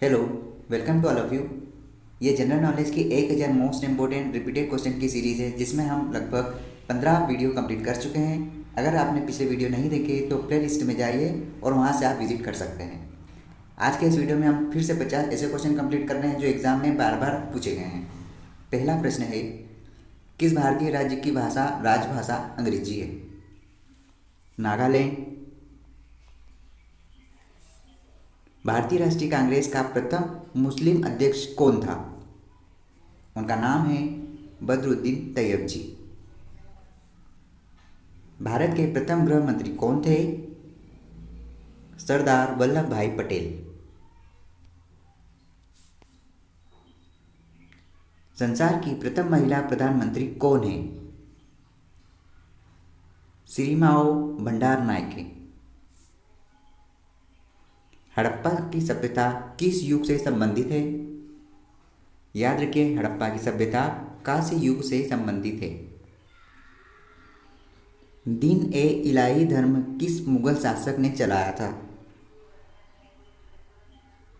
Hello, welcome to all of you. ये general knowledge की 1000 most important repeated question की series है जिसमें हम लगभग 15 वीडियो कंप्लीट कर चुके हैं। अगर आपने पिछले वीडियो नहीं देखे तो प्ले लिस्ट में जाइए और वहाँ से आप विजिट कर सकते हैं। आज के इस वीडियो में हम फिर से 50 ऐसे क्वेश्चन कंप्लीट कर रहे हैं जो एग्ज़ाम में बार बार पूछे गए हैं। पहला प्रश्न है, किस भारतीय राज्य की भाषा राजभाषा अंग्रेजी है? नागालैंड। भारतीय राष्ट्रीय कांग्रेस का प्रथम मुस्लिम अध्यक्ष कौन था? उनका नाम है बदरुद्दीन तैयब जी। भारत के प्रथम गृह मंत्री कौन थे? सरदार वल्लभ भाई पटेल। संसार की प्रथम महिला प्रधानमंत्री कौन है? सिरिमाओ भंडार नायके। हड़प्पा की सभ्यता किस युग से संबंधित है? याद रखिए, हड़प्पा की सभ्यता कांस्य युग से संबंधित है। दीन ए इलाही धर्म किस मुगल शासक ने चलाया था?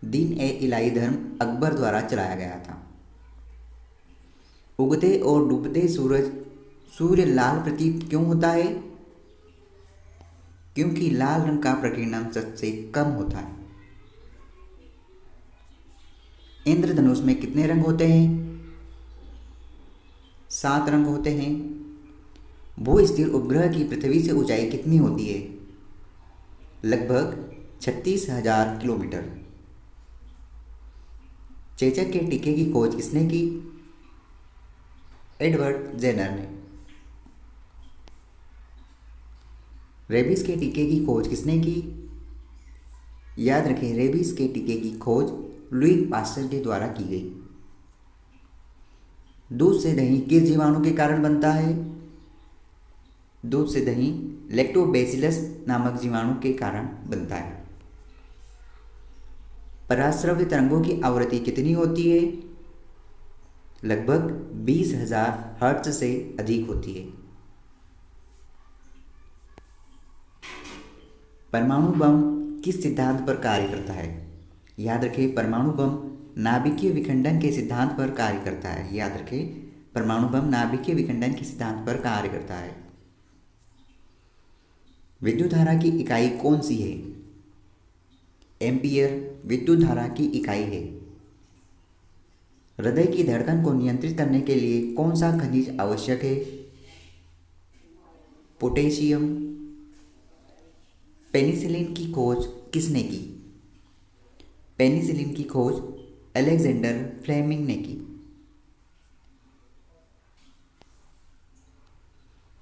दीन ए इलाही धर्म अकबर द्वारा चलाया गया था। उगते और डूबते सूर्य लाल प्रतीत क्यों होता है? क्योंकि लाल रंग का प्रकीर्णन सबसे कम होता है। इंद्रधनुष में कितने रंग होते हैं? 7 रंग होते हैं। भू स्थिर उपग्रह की पृथ्वी से ऊंचाई कितनी होती है? लगभग 36,000 किलोमीटर। चेचक के टीके की खोज किसने की? एडवर्ड जेनर ने। रेबीज के टीके की खोज किसने की? याद रखें, रेबीज के टीके की खोज लुई पास्चर के द्वारा की गई। दूध से दही किस जीवाणु के कारण बनता है? दूध से दही लैक्टोबैसिलस नामक जीवाणु के कारण बनता है। पराश्रव्य तरंगों की आवृत्ति कितनी होती है? लगभग 20,000 हर्ट्ज से अधिक होती है। परमाणु बम किस सिद्धांत पर कार्य करता है? याद रखें, परमाणु बम नाभिकीय विखंडन के सिद्धांत पर कार्य करता है। याद रखें, परमाणु बम नाभिकीय विखंडन के सिद्धांत पर कार्य करता है। विद्युत धारा की इकाई कौन सी है? एम्पियर विद्युत धारा की इकाई है। हृदय की धड़कन को नियंत्रित करने के लिए कौन सा खनिज आवश्यक है? पोटेशियम। पेनिसिलिन की खोज किसने की? पेनिसिलिन की खोज अलेक्जेंडर फ्लेमिंग ने की।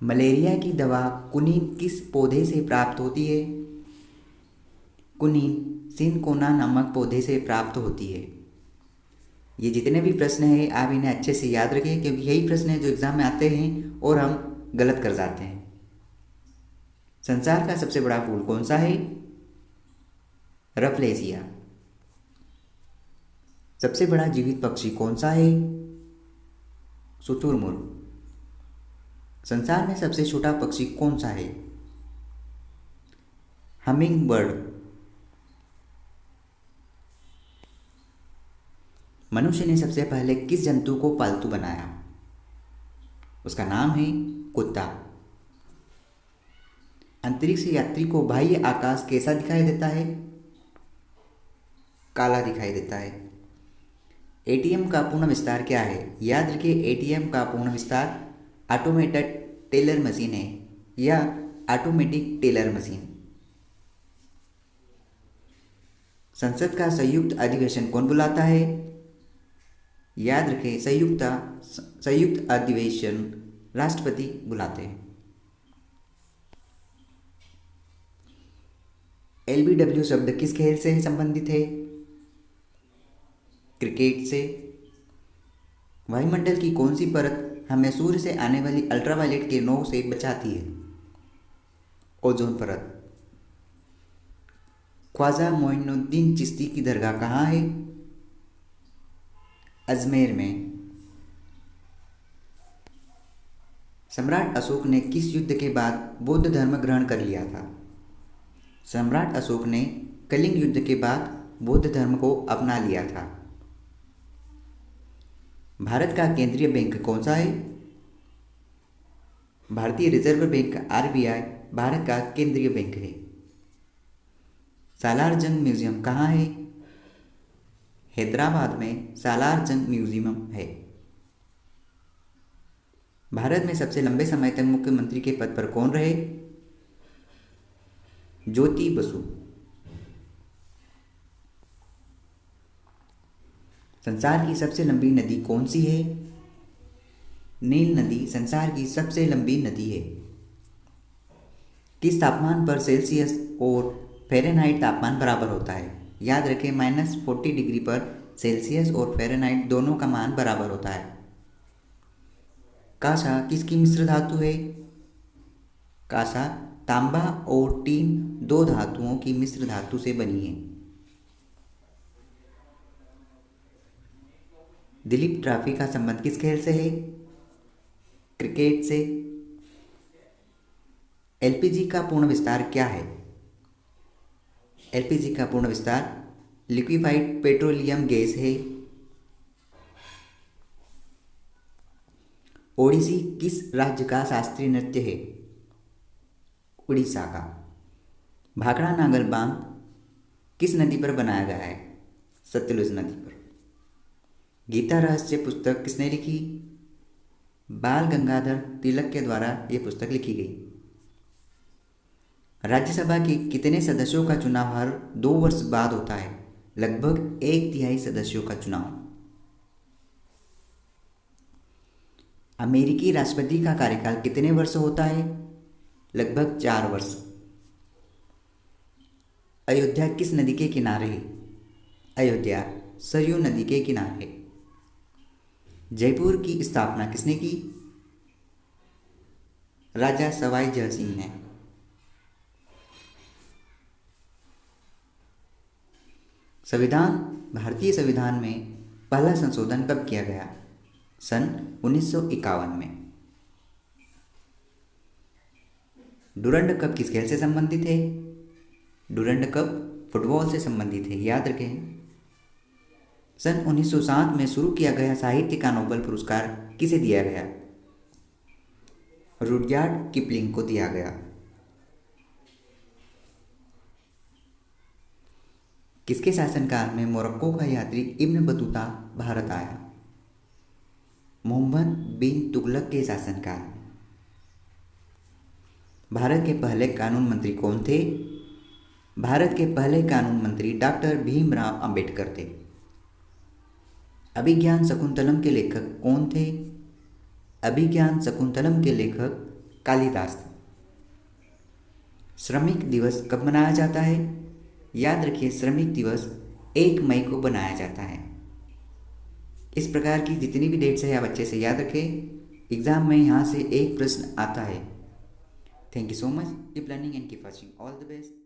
मलेरिया की दवा कुनीन किस पौधे से प्राप्त होती है? कुनीन सिनकोना नामक पौधे से प्राप्त होती है। ये जितने भी प्रश्न हैं आप इन्हें अच्छे से याद रखें, क्योंकि यही प्रश्न है जो एग्जाम में आते हैं और हम गलत कर जाते हैं। संसार का सबसे बड़ा फूल कौन सा है? रफलेसिया। सबसे बड़ा जीवित पक्षी कौन सा है? शुतुरमुर्ग। संसार में सबसे छोटा पक्षी कौन सा है? Humming bird. मनुष्य ने सबसे पहले किस जंतु को पालतू बनाया? उसका नाम है कुत्ता। अंतरिक्ष यात्री को बाह्य आकाश कैसा दिखाई देता है? काला दिखाई देता है। एटीएम का पूर्ण विस्तार क्या है? याद रखिए, एटीएम का पूर्ण विस्तार ऑटोमेटेड टेलर मशीन है या ऑटोमेटिक टेलर मशीन। संसद का संयुक्त अधिवेशन कौन बुलाता है? याद रखें, संयुक्त अधिवेशन राष्ट्रपति बुलाते हैं। एलबीडब्ल्यू शब्द किस खेल से संबंधित है? क्रिकेट से। वायुमंडल की कौन सी परत हमें सूर्य से आने वाली अल्ट्रावायलेट किरणों से बचाती है? ओजोन परत। ख्वाजा मोइनुद्दीन चिश्ती की दरगाह कहाँ है? अजमेर में। सम्राट अशोक ने किस युद्ध के बाद बौद्ध धर्म ग्रहण कर लिया था? सम्राट अशोक ने कलिंग युद्ध के बाद बौद्ध धर्म को अपना लिया था। भारत का केंद्रीय बैंक कौन सा है? भारतीय रिजर्व बैंक आरबीआई भारत का केंद्रीय बैंक है। सालार जंग म्यूजियम कहाँ है? हैदराबाद में सालार जंग म्यूजियम है। भारत में सबसे लंबे समय तक मुख्यमंत्री के पद पर कौन रहे? ज्योति बसु। संसार की सबसे लंबी नदी कौन सी है? नील नदी संसार की सबसे लंबी नदी है। किस तापमान पर सेल्सियस और फ़ारेनहाइट तापमान बराबर होता है? याद रखें, -40 डिग्री पर सेल्सियस और फ़ारेनहाइट दोनों का मान बराबर होता है। कांसा किसकी मिश्र धातु है? कांसा तांबा और टीन दो धातुओं की मिश्र धातु से बनी है। दिलीप ट्रॉफी का संबंध किस खेल से है? क्रिकेट से। एलपीजी का पूर्ण विस्तार क्या है? एलपीजी का पूर्ण विस्तार लिक्विफाइड पेट्रोलियम गैस है। ओडिसी किस राज्य का शास्त्रीय नृत्य है? उड़ीसा का। भाखड़ा नागल बांध किस नदी पर बनाया गया है? सतलुज नदी पर। गीता रहस्य पुस्तक किसने लिखी? बाल गंगाधर तिलक के द्वारा यह पुस्तक लिखी गई। राज्यसभा के कितने सदस्यों का चुनाव हर 2 वर्ष बाद होता है? लगभग 1/3 सदस्यों का चुनाव। अमेरिकी राष्ट्रपति का कार्यकाल कितने वर्ष होता है? लगभग 4 वर्ष। अयोध्या किस नदी के किनारे है? अयोध्या सरयू नदी के किनारे है। जयपुर की स्थापना किसने की? राजा सवाई जय सिंह ने। संविधान भारतीय संविधान में पहला संशोधन कब किया गया? सन 1951 में। डुरंड कप किस खेल से संबंधित है? डुरंड कप फुटबॉल से संबंधित है, याद रखें। सन 1907 में शुरू किया गया साहित्य का नोबेल पुरस्कार किसे दिया गया? रुडयार्ड किपलिंग को दिया गया। किसके शासनकाल में मोरक्को का यात्री इब्न बतूता भारत आया? मोहम्मद बिन तुगलक के शासनकाल में। भारत के पहले कानून मंत्री कौन थे? भारत के पहले कानून मंत्री डॉक्टर भीमराव अंबेडकर थे। अभिज्ञान शकुंतलम के लेखक कौन थे? अभिज्ञान शकुंतलम के लेखक कालिदास थे। श्रमिक दिवस कब मनाया जाता है? याद रखिए, श्रमिक दिवस 1 मई को बनाया जाता है। इस प्रकार की जितनी भी डेट्स है आप अच्छे से याद रखें। एग्जाम में यहाँ से एक प्रश्न आता है। Thank you so much. Keep learning and keep watching. All the best.